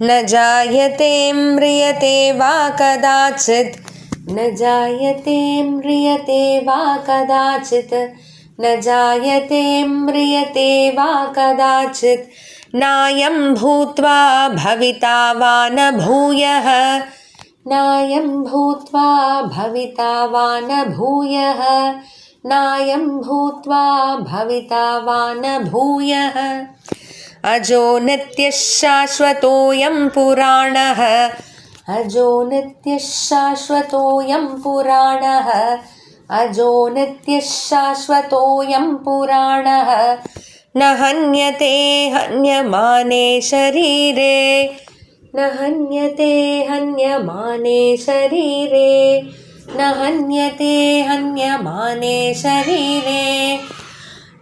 न जायते म्रियते वा कदाचित् न जायते म्रियते वा कदाचित् न जायते म्रियते वा कदाचित् नायं भूत्वा भविता वा न भूयः नायं भूत्वा भविता वा न भूयः नायं भूत्वा भविता वा न भूयः अजो नित्यः शाश्वतोऽयं पुराणः अजो नित्यः शाश्वतोऽयं पुराणः अजो नित्यः शाश्वतोऽयं पुराणः न हन्यते हन्यमाने शरीरे न हन्यते हन्यमाने शरीरे न हन्यते हन्यमाने शरीरे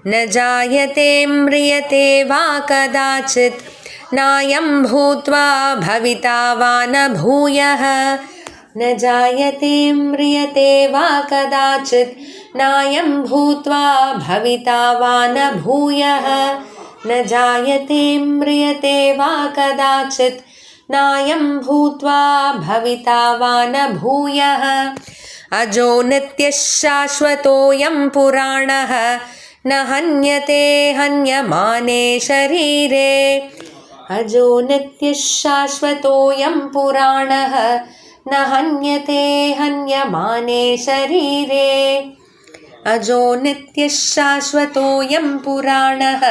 न जायते म्रियते वा कदाचित् नायं भूत्वा भविता वा न भूयः न जायते म्रियते वा कदाचित् नायं भूत्वा भविता वा न भूयः न जायते म्रियते वा कदाचित् नायं भूत्वा भविता वा न भूयः अजो नित्यः शाश्वतोऽयं पुराणः न हन्यते हन्यमाने शरीरे अजो नित्यः शाश्वतोऽयं पुराणः न हन्यते हन्यमाने शरीरे अजो नित्यः शाश्वतोऽयं पुराणः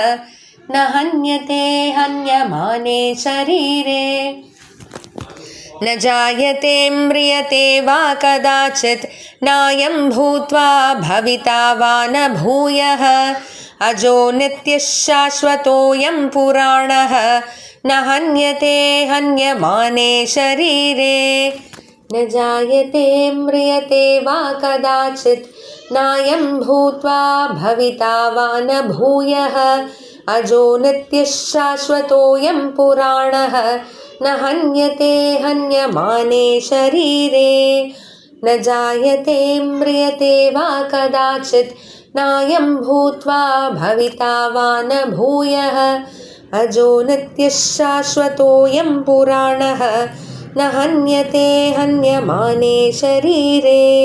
न हन्यते हन्यमाने शरीरे न जायते म्रियते वा कदाचित् नायं भूत्वा भविता वा न भूयः अजो नित्यः शाश्वतोऽयं पुराणः न हन्यते हन्यमाने शरीरे न जायते म्रियते वा कदाचित् नायं भूत्वा भविता वा न भूयः अजो नित्यः शाश्वतोऽयं पुराणः न हन्यते हन्यमाने शरीरे न जायते म्रियते वा कदाचित् नायं भूत्वा भविता वा न भूयः अजो नित्यः शाश्वतोऽयं पुराणः न हन्यते हन्यमाने शरीरे।